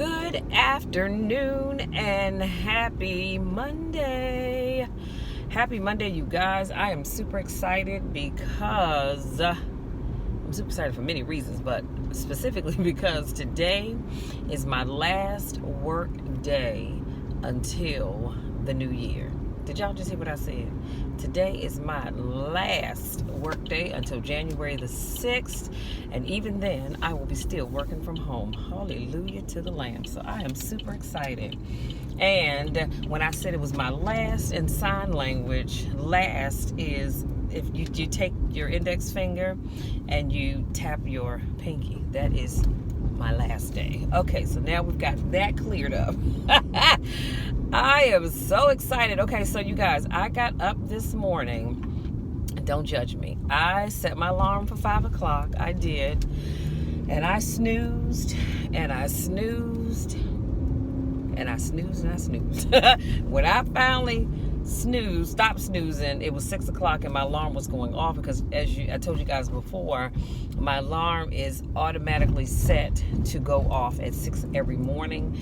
Good afternoon and happy Monday. Happy Monday, you guys. I am super excited because I'm super excited for many reasons, but specifically because today is my last work day until the new year. Did y'all just hear what I said? Today is my last work day until January the 6th. And even then, I will be still working from home. Hallelujah to the Lamb. So I am super excited. And when I said it was my last in sign language, last is if you take your index finger and you tap your pinky. That is my last day. Okay, so now we've got that cleared up. I am so excited. Okay, so you guys, I got up this morning. Don't judge me. I set my alarm for 5 o'clock. I did. And I snoozed, and I snoozed, and I snoozed, and I snoozed. When I finally stopped snoozing, it was 6 o'clock and my alarm was going off because, I told you guys before, my alarm is automatically set to go off at 6 every morning,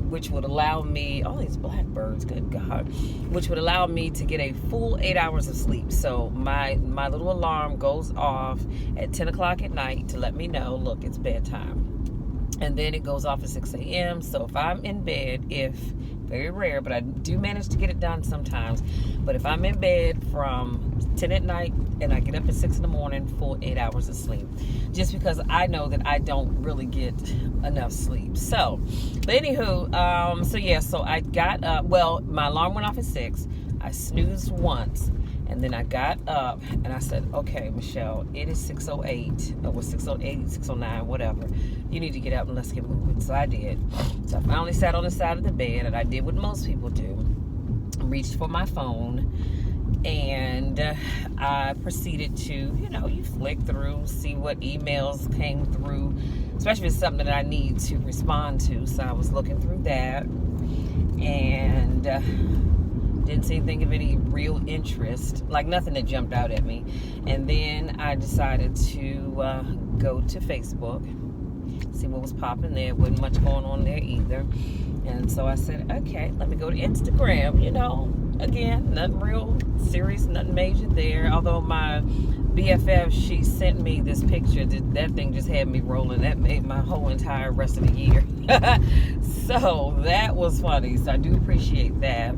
which would allow me, all these blackbirds, good God, which would allow me to get a full 8 hours of sleep. So my little alarm goes off at 10 o'clock at night to let me know, look, it's bedtime. And then it goes off at 6 a.m. So if I'm in bed, very rare, but I do manage to get it done sometimes. But if I'm in bed from 10 at night and I get up at 6 in the morning, full 8 hours of sleep. Just because I know that I don't really get enough sleep. So, but anywho, so I got up, my alarm went off at 6. I snoozed once. And then I got up and I said, okay, Michelle, it is 6:08, or 6:08, 6:09, whatever. You need to get up and let's get moving. So I did. So I finally sat on the side of the bed, and I did what most people do. Reached for my phone, and I proceeded to, you flick through, see what emails came through, especially if it's something that I need to respond to. So I was looking through that, and didn't see anything of any real interest, like nothing that jumped out at me. And then I decided to go to Facebook, see what was popping there. Wasn't much going on there either. And so I said, okay, let me go to Instagram. Again, nothing real serious, nothing major there. Although my BFF, she sent me this picture. That thing just had me rolling. That made my whole entire rest of the year. So that was funny. So I do appreciate that.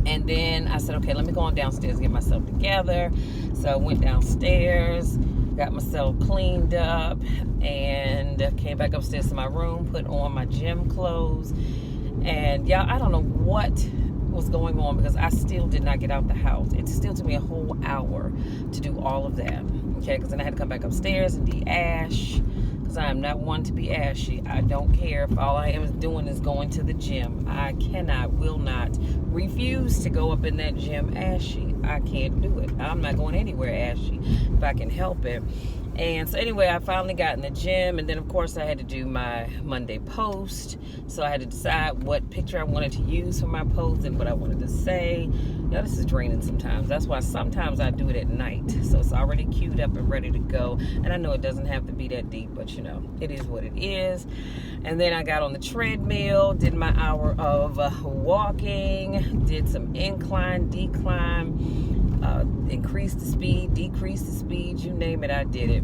And then I said, okay, let me go on downstairs, get myself together. So I went downstairs, got myself cleaned up, and came back upstairs to my room, put on my gym clothes. And y'all, I don't know what was going on because I still did not get out the house. It still took me a whole hour to do all of that. Okay, because then I had to come back upstairs and de-ash. Because I am not one to be ashy. I don't care if all I am doing is going to the gym. I will not, refuse to go up in that gym ashy. I can't do it. I'm not going anywhere ashy if I can help it. And so anyway, I finally got in the gym, and then of course I had to do my Monday post. So I had to decide what picture I wanted to use for my post and what I wanted to say. This is draining sometimes. That's why sometimes I do it at night. So it's already queued up and ready to go. And I know it doesn't have to be that deep, but it is what it is. And then I got on the treadmill, did my hour of walking, did some incline, decline, increase the speed, decrease the speed, you name it, I did it.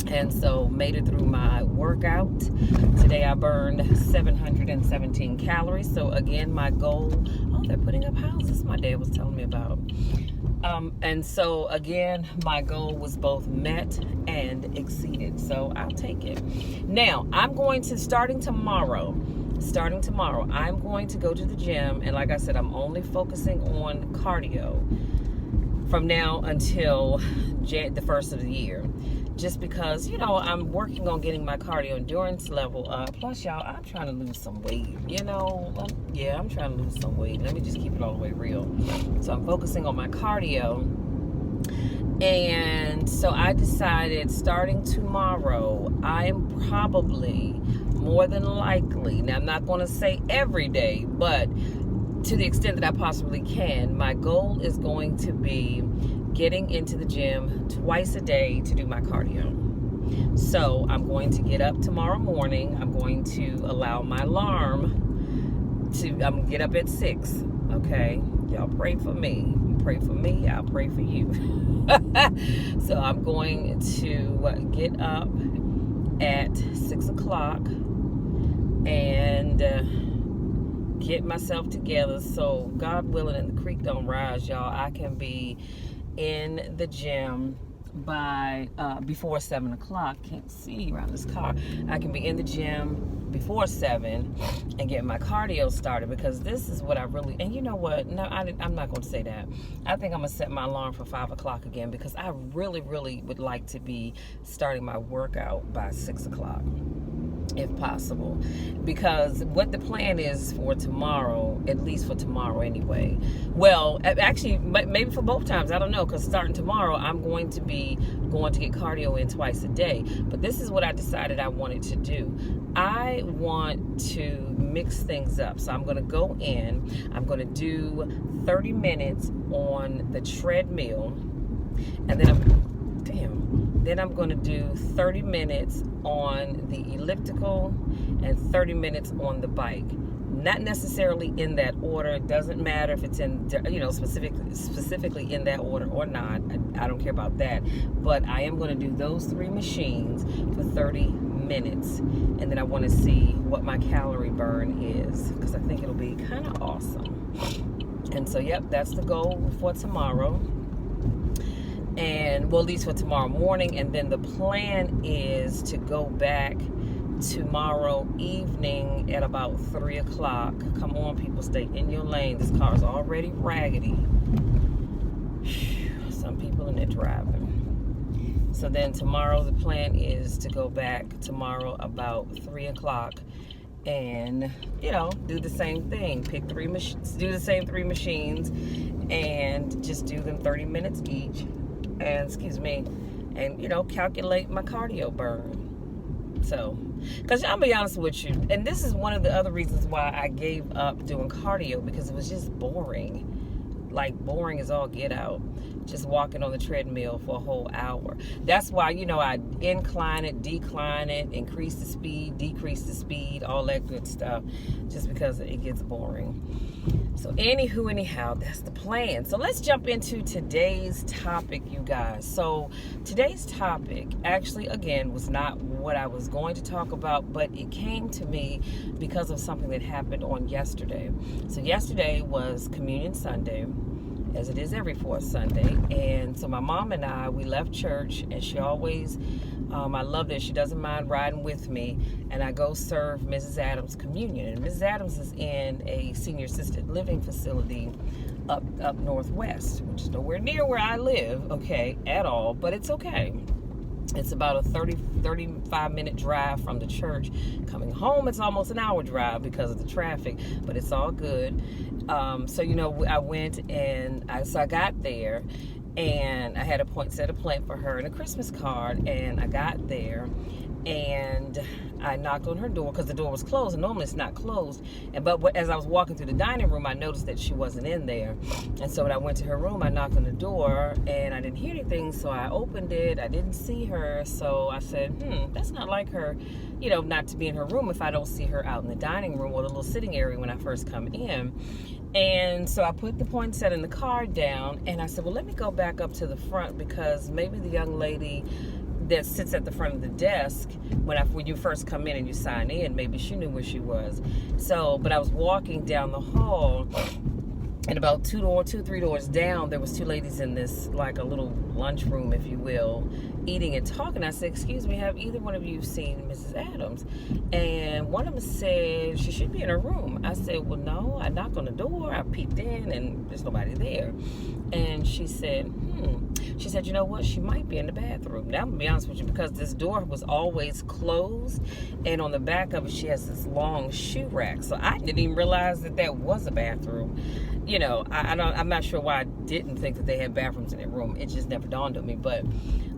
And so made it through my workout. Today I burned 717 calories. So again, my goal, they're putting up houses my dad was telling me about. And so again, my goal was both met and exceeded. So I'll take it. Now, I'm going to, starting tomorrow, I'm going to go to the gym. And like I said, I'm only focusing on cardio from now until the first of the year. Just because, I'm working on getting my cardio endurance level up. Plus, y'all, I'm trying to lose some weight. I'm trying to lose some weight. Let me just keep it all the way real. So I'm focusing on my cardio. And so I decided starting tomorrow, I'm probably more than likely, now I'm not going to say every day, but to the extent that I possibly can, my goal is going to be getting into the gym twice a day to do my cardio. So I'm going to get up tomorrow morning. I'm going to allow my alarm to get up at 6. Okay, y'all pray for me. You pray for me, I'll pray for you. So I'm going to get up at 6 o'clock and get myself together, so God willing and the creek don't rise, y'all, I can be in the gym by before 7 o'clock. Can't see around this car. I can be in the gym before 7 and get my cardio started, because this is what I really, and you know what, no, I'm not going to say that. I think I'm going to set my alarm for 5 o'clock again, because I really would like to be starting my workout by 6 o'clock if possible, because what the plan is for tomorrow, at least for tomorrow anyway, well, actually maybe for both times, I don't know, because starting tomorrow I'm going to be going to get cardio in twice a day. But this is what I decided I wanted to do. I want to mix things up, so I'm going to go in, I'm going to do 30 minutes on the treadmill, and then I'm going to do 30 minutes on the elliptical and 30 minutes on the bike. Not necessarily in that order. It doesn't matter if it's in, specifically in that order or not. I don't care about that. But I am going to do those 3 machines for 30 minutes. And then I want to see what my calorie burn is, because I think it'll be kind of awesome. And so, yep, that's the goal for tomorrow. And well, at least for tomorrow morning. And then the plan is to go back tomorrow evening at about 3 o'clock. Come on, people, stay in your lane. This car is already raggedy. Some people in there driving. So then tomorrow the plan is to go back tomorrow about 3 o'clock and, you know, do the same thing. Pick 3 machines, do the same 3 machines, and just do them 30 minutes each. And and you know, calculate my cardio burn. So, because I'll be honest with you, and this is one of the other reasons why I gave up doing cardio, because it was just boring. Like, boring as all get out, just walking on the treadmill for a whole hour. That's why, you know, I incline it, decline it, increase the speed, decrease the speed, all that good stuff, just because it gets boring. So anyhow, that's the plan. So let's jump into today's topic, you guys. So today's topic actually, again, was not what I was going to talk about, but it came to me because of something that happened on yesterday. So yesterday was Communion Sunday, as it is every fourth Sunday. And so my mom and I, we left church, and she always, I love that she doesn't mind riding with me, and I go serve Mrs. Adams communion. And Mrs. Adams is in a senior assisted living facility up northwest, which is nowhere near where I live, okay, at all, but it's okay. It's about a 35 minute drive from the church. Coming home, it's almost an hour drive because of the traffic, but it's all good. So, you know, I went and I got there, and I had set a plan for her and a Christmas card, and I got there and I knocked on her door because the door was closed, and normally it's not closed. But as I was walking through the dining room, I noticed that she wasn't in there. And so when I went to her room, I knocked on the door, and I didn't hear anything, so I opened it. I didn't see her, so I said, that's not like her, you know, not to be in her room if I don't see her out in the dining room or the little sitting area when I first come in. And so I put the poinsettia in the car down, and I said, well, let me go back up to the front, because maybe the young lady that sits at the front of the desk when you first come in and you sign in, maybe she knew where she was. So, but I was walking down the hall, and about 3 doors down, there was 2 ladies in this, like a little lunchroom, if you will, eating and talking. I said, excuse me, have either one of you seen Mrs. Adams? And one of them said, she should be in her room. I said, well, no, I knocked on the door, I peeped in, and there's nobody there. And she said, She said, you know what, she might be in the bathroom. Now, I'm going to be honest with you, because this door was always closed, and on the back of it, she has this long shoe rack. So I didn't even realize that was a bathroom. You know, I'm not sure why I didn't think that they had bathrooms in their room. It just never dawned on me. But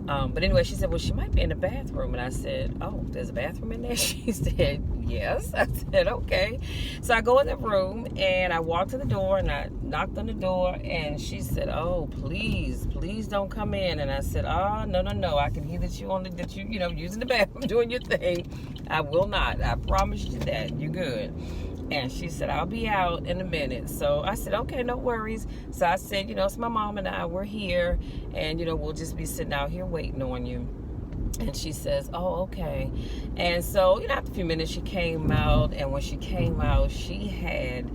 anyway, she said, well, she might be in the bathroom. And I said, oh, there's a bathroom in there? She said, yes. I said, okay. So I go in the room and I walked to the door and I knocked on the door and she said, oh, please don't come in. And I said, oh, no. I can hear that you know, using the bathroom, doing your thing. I will not. I promise you that. You're good. And she said, I'll be out in a minute. So I said, okay, no worries. So I said, you know, it's my mom and I, we're here. And, you know, we'll just be sitting out here waiting on you. And she says, oh, okay. And so, you know, after a few minutes, she came out. And when she came out, she had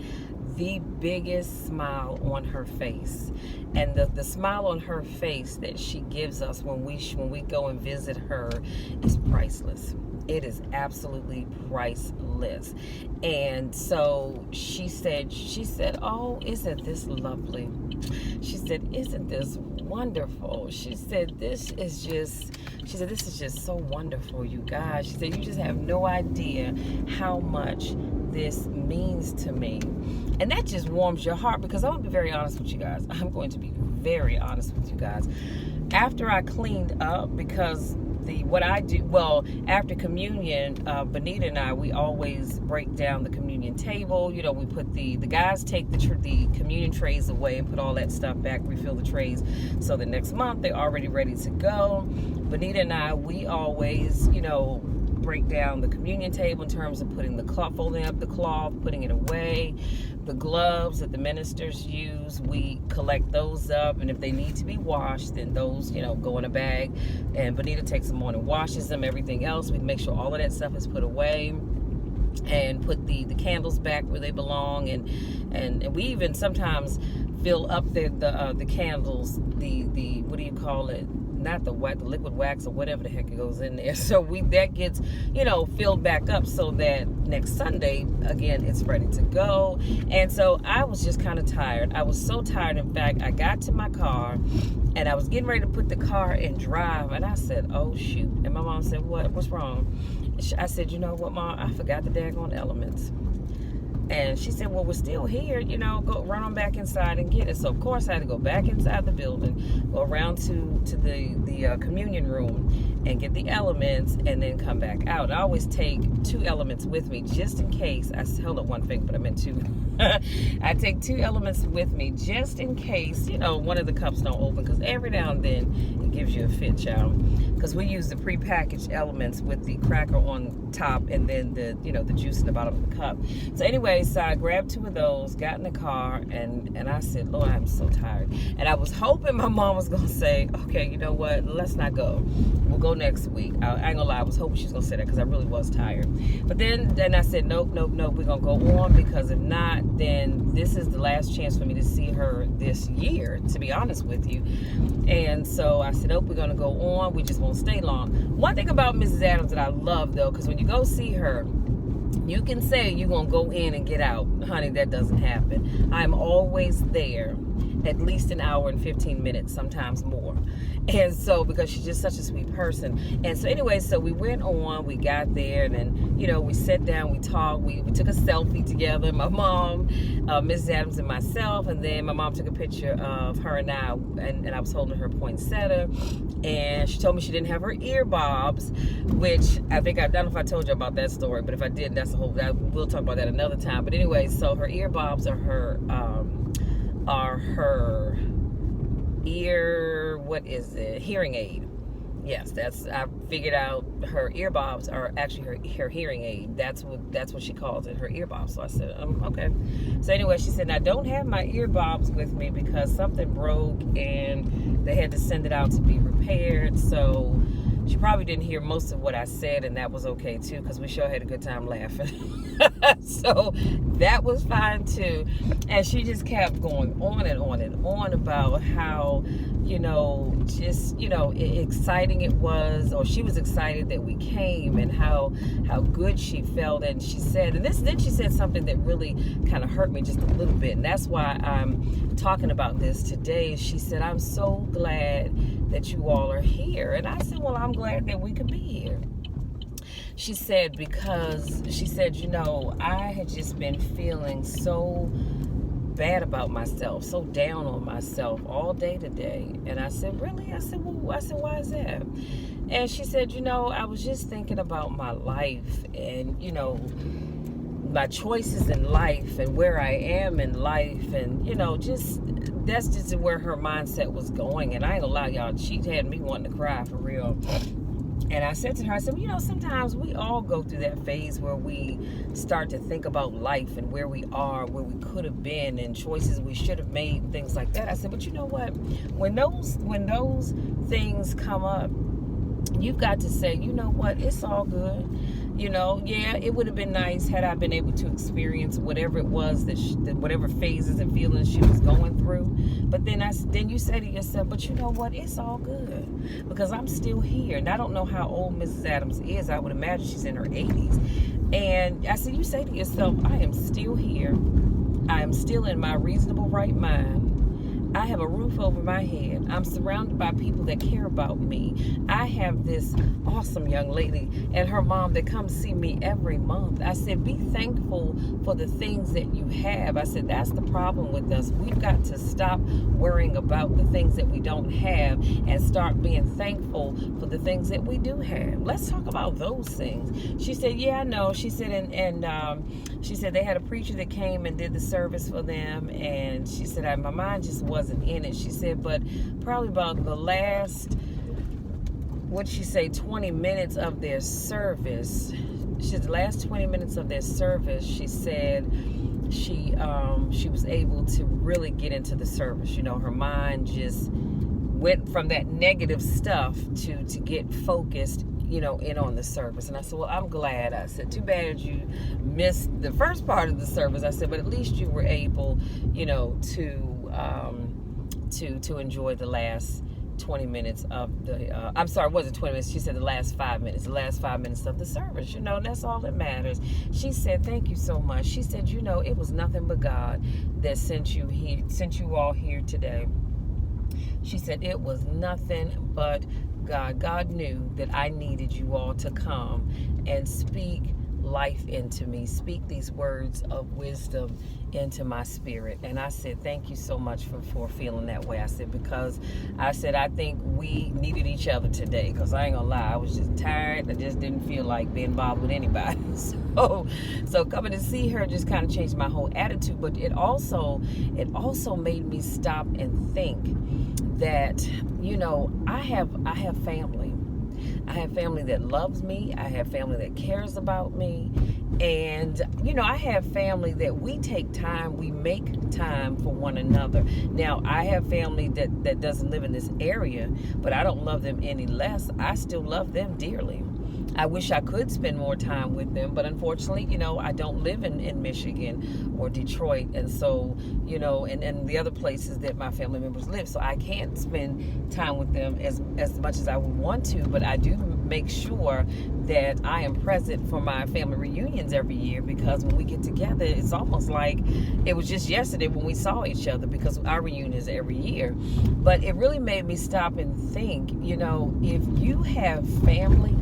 the biggest smile on her face. And the smile on her face that she gives us when we go and visit her is priceless. It is absolutely priceless. And so she said, oh, isn't this lovely? She said, isn't this wonderful? She said, this is just so wonderful, you guys. She said, you just have no idea how much this means to me. And that just warms your heart, because I'm going to be very honest with you guys. I'm going to be very honest with you guys. After I cleaned up, because after communion, Benita and I, we always break down the communion table. You know, we put the guys take the communion trays away and put all that stuff back, refill the trays, so the next month they're already ready to go. Benita and I, we always, you know, break down the communion table in terms of putting the cloth, folding up the cloth, putting it away. The gloves that the ministers use, we collect those up, and if they need to be washed, then those, you know, go in a bag, and Benita takes them on and washes them. Everything else, we make sure all of that stuff is put away and put the candles back where they belong, and we even sometimes fill up the candles, the what do you call it, not the liquid wax or whatever the heck it goes in there. So that gets, you know, filled back up so that next Sunday, again, it's ready to go. And so I was just kind of tired. I was so tired. In fact, I got to my car and I was getting ready to put the car in drive, and I said, oh shoot. And my mom said, what's wrong? I said, you know what, Mom, I forgot the daggone elements. And she said, well, we're still here, you know, go run on back inside and get it. So of course I had to go back inside the building, go around to the communion room and get the elements, and then come back out. I always take 2 elements with me just in case. I held up one finger, but I meant 2. I take 2 elements with me just in case, you know, one of the cups don't open, because every now and then it gives you a fit, child. Because we use the prepackaged elements with the cracker on top and then the juice in the bottom of the cup. So anyway, so I grabbed 2 of those, got in the car, and I said, Lord, I'm so tired. And I was hoping my mom was going to say, okay, you know what, let's not go. We'll go next week. I ain't gonna lie, I was hoping she was gonna say that, because I really was tired. But then I said, nope, we're gonna go on, because if not, then this is the last chance for me to see her this year, to be honest with you. And so I said, nope, we're gonna go on. We just won't stay long. One thing about Mrs. Adams that I love, though, because when you go see her, you can say you're gonna go in and get out. Honey, that doesn't happen. I'm always there at least an hour and 15 minutes, sometimes more. And so, because she's just such a sweet person. And so anyway, so we went on, we got there, and then, you know, we sat down, we talked, we took a selfie together, my mom, Mrs. Adams and myself, and then my mom took a picture of her and I, and I was holding her poinsettia, and she told me she didn't have her earbobs, which I don't know if I told you about that story, but if I did, we'll talk about that another time. But anyway, so her earbobs are her hearing aid. Yes, I figured out her earbobs are actually her hearing aid. That's what she calls it, her earbobs. So I said, okay. So anyway, she said, I don't have my earbobs with me because something broke and they had to send it out to be repaired. So she probably didn't hear most of what I said, and that was okay too, because we sure had a good time laughing. So that was fine too. And she just kept going on and on and on about how, you know, just, you know, exciting it was, or she was excited that we came, and how good she felt. And she said, then she said something that really kind of hurt me just a little bit, and that's why I'm talking about this today. She said, I'm so glad that you all are here. And I said, well, I'm glad that we could be here. She said, because she said, you know, I had just been feeling so bad about myself, so down on myself all day today. And I said, really? I said, why is that? And she said, I was just thinking about my life and, my choices in life and where I am in life. And, just that's just where her mindset was going. And I ain't gonna lie, y'all, she had me wanting to cry for real. And I said to her, I said, sometimes we all go through that phase where we start to think about life and where we are, where we could have been, and choices we should have made, and things like that. I said, but you know what? When those things come up, you've got to say, you know what? It's all good. Yeah, it would have been nice had I been able to experience whatever it was that whatever phases and feelings she was going through. But then you say to yourself, but you know what? It's all good because I'm still here. And I don't know how old Mrs. Adams is. I would imagine she's in her 80s. And I said, you say to yourself, I am still here. I am still in my reasonable right mind. I have a roof over my head. I'm surrounded by people that care about me. I have this awesome young lady and her mom that comes see me every month. I said, be thankful for the things that you have. I said, that's the problem with us. We've got to stop worrying about the things that we don't have and start being thankful for the things that we do have. Let's talk about those things. She said, yeah, I know. She said, she said they had a preacher that came and did the service for them. And she said, my mind just wasn't in it. She said, but probably about the last, 20 minutes of their service. She said the last 20 minutes of their service, she said she was able to really get into the service. Her mind just went from that negative stuff to get focused in on the service. And I said, well, I'm glad. I said, too bad you missed the first part of the service. I said, but at least you were able, to enjoy the last 20 minutes of the, I'm sorry, it wasn't 20 minutes. She said the last 5 minutes of the service. That's all that matters. She said, thank you so much. She said, it was nothing but God that sent you all here today. She said, it was nothing but God. God knew that I needed you all to come and speak life into me, speak these words of wisdom into my spirit. And I said, thank you so much for feeling that way. I said, because I think we needed each other today, because I ain't gonna lie, I was just tired. I just didn't feel like being bothered with anybody. So coming to see her just kind of changed my whole attitude. But it also made me stop and think that, I have family. I have family that loves me. I have family that cares about me. And, I have family that we take time, we make time for one another. Now, I have family that doesn't live in this area, but I don't love them any less. I still love them dearly. I wish I could spend more time with them, but unfortunately, I don't live in Michigan or Detroit, and so, and the other places that my family members live, so I can't spend time with them as much as I would want to, but I do make sure that I am present for my family reunions every year, because when we get together, it's almost like it was just yesterday when we saw each other, because our reunion is every year. But it really made me stop and think, if you have family,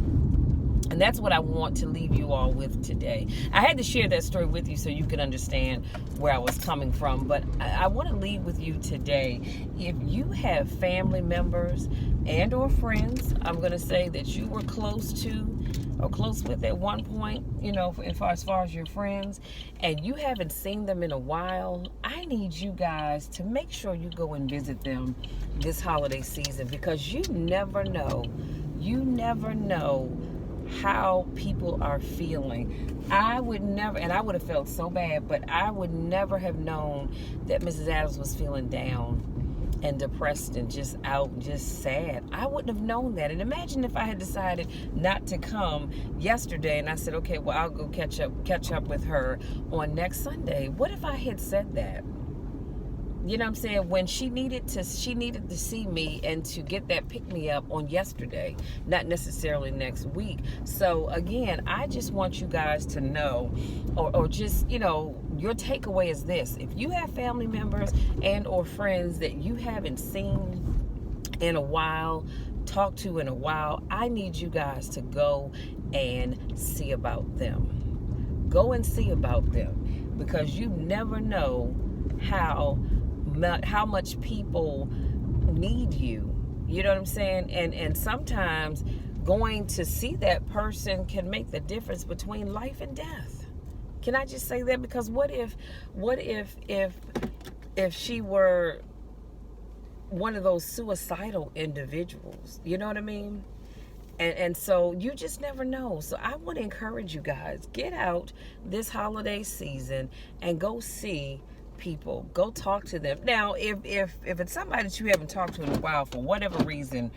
and that's what I want to leave you all with today. I had to share that story with you so you can understand where I was coming from. But I want to leave with you today. If you have family members and or friends, I'm going to say that you were close to or close with at one point, as far as your friends, and you haven't seen them in a while, I need you guys to make sure you go and visit them this holiday season, because you never know how people are feeling. I would never, and I would have felt so bad, but I would never have known that Mrs. Adams was feeling down and depressed and just out and just sad. I wouldn't have known that. And imagine if I had decided not to come yesterday and I said, okay, well, I'll go catch up with her on next Sunday. What if I had said that? You know what I'm saying? When she needed to see me and to get that pick-me-up on yesterday, not necessarily next week. So again, I just want you guys to know, or just, your takeaway is this. If you have family members and or friends that you haven't seen in a while, talked to in a while, I need you guys to go and see about them. Go and see about them, because you never know how much people need you. You know what I'm saying? And sometimes going to see that person can make the difference between life and death. Can I just say that? Because what if she were one of those suicidal individuals? You know what I mean? And so you just never know. So I want to encourage you guys, get out this holiday season and go see people. Go talk to them. Now, if it's somebody that you haven't talked to in a while for whatever reason,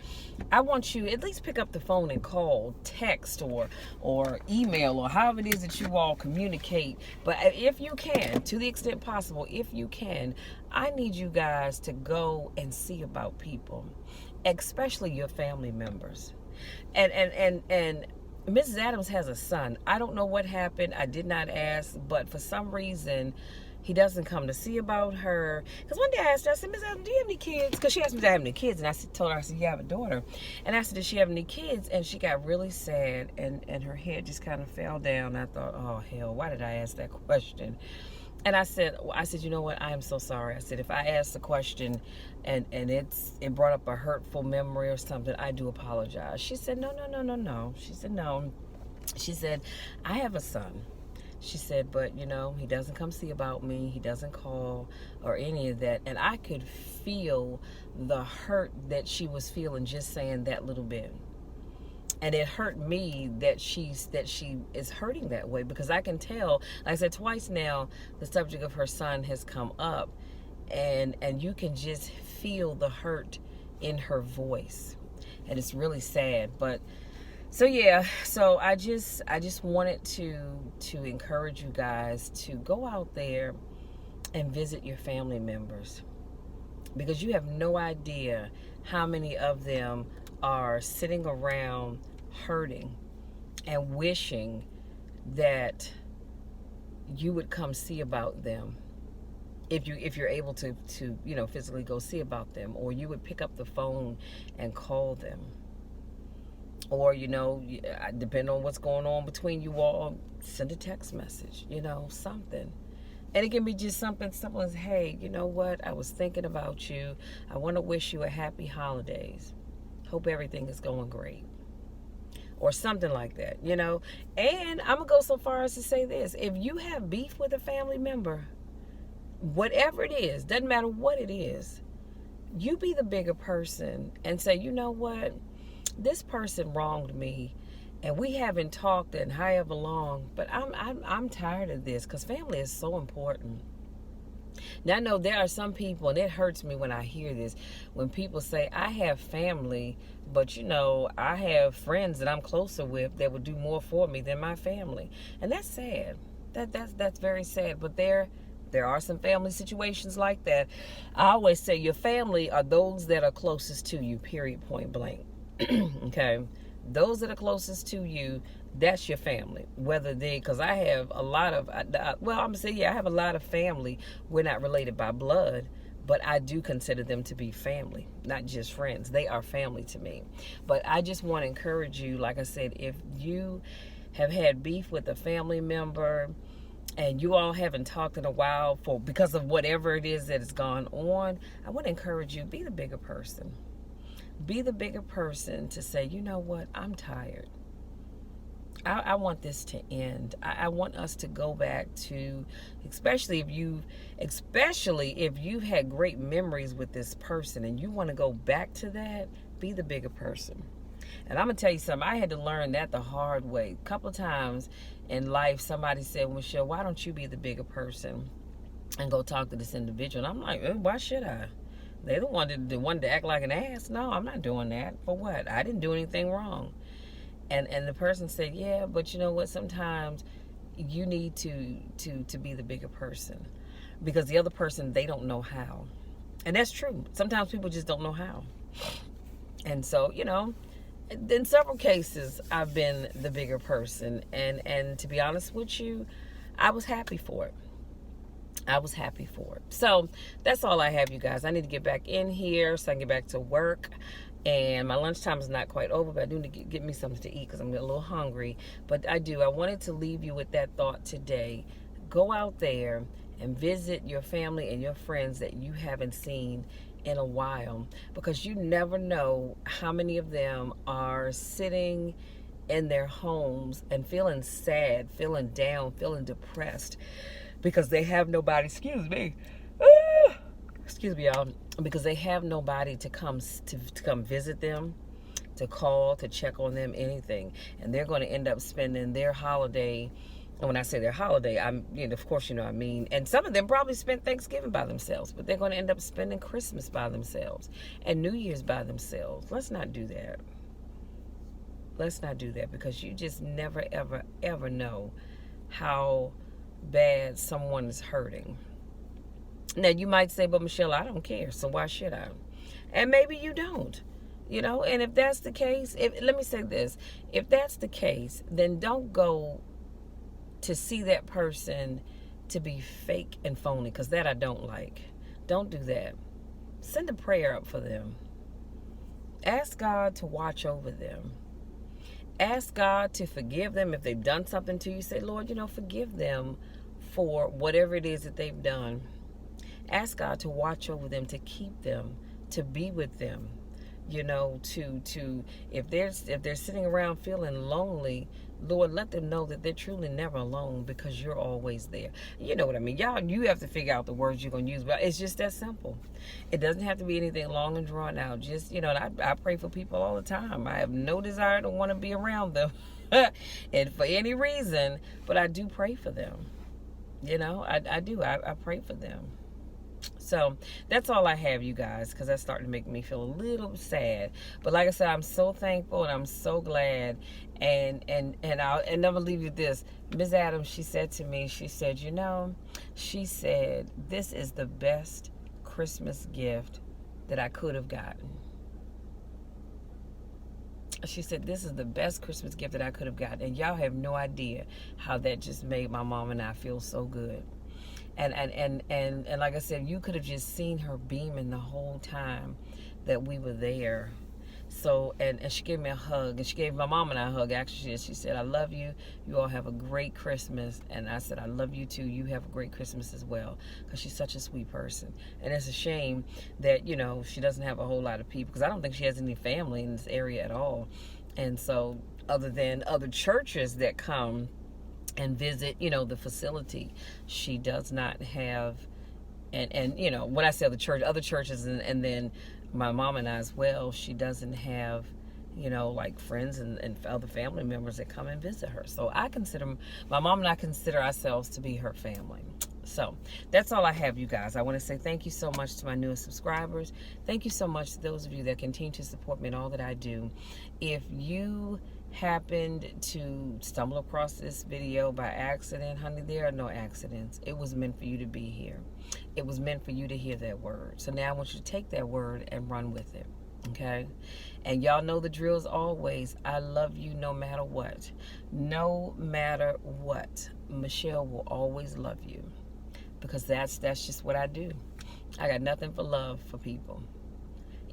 I want you at least pick up the phone and call, text, or email, or however it is that you all communicate. But if you can, to the extent possible, if you can, I need you guys to go and see about people, especially your family members. And Mrs. Adams has a son. I don't know what happened. I did not ask, but for some reason, he doesn't come to see about her. Because one day I asked her, I said, Mrs. Adams, do you have any kids? Because she asked me, do I have any kids? And I told her, I said, yeah, I have a daughter. And I said, does she have any kids? And she got really sad, and her head just kind of fell down. I thought, oh, hell, why did I ask that question? And I said, you know what? I am so sorry. I said, if I asked the question and it brought up a hurtful memory or something, I do apologize. She said, no. She said, no. She said, I have a son. She said, but, he doesn't come see about me. He doesn't call or any of that. And I could feel the hurt that she was feeling just saying that little bit. And it hurt me that she is hurting that way, because I can tell, like I said twice now, the subject of her son has come up, and you can just feel the hurt in her voice, and it's really sad. But so I just wanted to encourage you guys to go out there and visit your family members, because you have no idea how many of them are sitting around hurting and wishing that you would come see about them, if you're able to physically go see about them, or you would pick up the phone and call them, or depending on what's going on between you all, send a text message, something. And it can be just something simple as, hey, you know what, I was thinking about you, I want to wish you a happy holidays, hope everything is going great, or something like that, And I'm gonna go so far as to say this: if you have beef with a family member, whatever it is, doesn't matter what it is, you be the bigger person and say, you know what, this person wronged me, and we haven't talked in however long, but I'm tired of this, because family is so important. Now, I know there are some people, and it hurts me when I hear this, when people say, I have family, but I have friends that I'm closer with that would do more for me than my family. And that's sad. That's very sad. But there are some family situations like that. I always say your family are those that are closest to you, period, point blank. Okay? Those that are closest to you, that's your family. Because I have a lot of, I'm going to say, I have a lot of family. We're not related by blood, but I do consider them to be family, not just friends. They are family to me. But I just want to encourage you, like I said, if you have had beef with a family member and you all haven't talked in a while because of whatever it is that has gone on, I want to encourage you, be the bigger person. Be the bigger person to say, you know what, I'm tired. I want this to end. I want us to go back to, especially if you've had great memories with this person and you want to go back to that, be the bigger person. And I'm going to tell you something. I had to learn that the hard way. A couple of times in life, somebody said, Michelle, why don't you be the bigger person and go talk to this individual? And I'm like, why should I? They're the one to act like an ass. No, I'm not doing that. For what? I didn't do anything wrong. And the person said, yeah, but you know what? Sometimes you need to be the bigger person, because the other person, they don't know how. And that's true. Sometimes people just don't know how. And so, in several cases, I've been the bigger person. And to be honest with you, I was happy for it. So that's all I have, you guys. I need to get back in here so I can get back to work. And my lunchtime is not quite over, but I do need to get me something to eat because I'm a little hungry. But I wanted to leave you with that thought today. Go out there and visit your family and your friends that you haven't seen in a while, because you never know how many of them are sitting in their homes and feeling sad, feeling down, feeling depressed because they have nobody, excuse me, excuse me, y'all, because they have nobody to come visit them, to call, to check on them, anything. And they're going to end up spending their holiday. And when I say their holiday, I'm, of course, I mean. And some of them probably spent Thanksgiving by themselves, but they're going to end up spending Christmas by themselves and New Year's by themselves. Let's not do that. Let's not do that, because you just never, ever, ever know how bad someone is hurting. Now, you might say, but Michelle, I don't care, so why should I? And maybe you don't. And if that's the case, let me say this. If that's the case, then don't go to see that person to be fake and phony, because that I don't like. Don't do that. Send a prayer up for them. Ask God to watch over them. Ask God to forgive them if they've done something to you. Say, Lord, forgive them for whatever it is that they've done. Ask God to watch over them, to keep them, to be with them. To if they're sitting around feeling lonely, Lord, let them know that they're truly never alone, because you're always there. You know what I mean? Y'all, you have to figure out the words you're going to use, but it's just that simple. It doesn't have to be anything long and drawn out. Just, I pray for people all the time. I have no desire to want to be around them and for any reason, but I do pray for them. I do. I pray for them. So that's all I have, you guys, because that's starting to make me feel a little sad. But like I said, I'm so thankful and I'm so glad. And I'll never leave you with this. Ms. Adams, she said to me, she said, this is the best Christmas gift that I could have gotten. She said, this is the best Christmas gift that I could have gotten. And y'all have no idea how that just made my mom and I feel so good. And like I said, you could have just seen her beaming the whole time that we were there. So, and she gave me a hug, and she gave my mom and I a hug. Actually, she said, I love you. You all have a great Christmas. And I said, I love you too. You have a great Christmas as well, because she's such a sweet person. And it's a shame that, she doesn't have a whole lot of people, because I don't think she has any family in this area at all. And so, other than other churches that come and visit, the facility, she does not have, and when I say other churches, and then my mom and I as well, she doesn't have, like friends and other family members that come and visit her. So my mom and I consider ourselves to be her family. So that's all I have, you guys. I want to say thank you so much to my newest subscribers. Thank you so much to those of you that continue to support me in all that I do. If you happened to stumble across this video by accident, honey, there are no accidents. It was meant for you to be here. It was meant for you to hear that word. So now I want you to take that word and run with it. Okay? And y'all know the drill as always. I love you no matter what. No matter what. Michelle will always love you, because that's just what I do. I got nothing for love for people.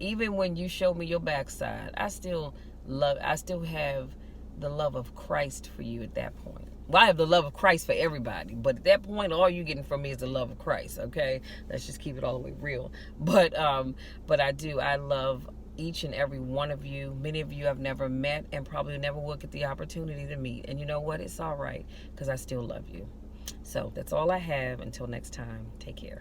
Even when you show me your backside, I still have the love of Christ for you at that point. Well, I have the love of Christ for everybody, but at that point, all you're getting from me is the love of Christ, okay? Let's just keep it all the way real. But I love each and every one of you. Many of you I've never met and probably never will get the opportunity to meet. And you know what? It's all right, because I still love you. So that's all I have. Until next time, take care.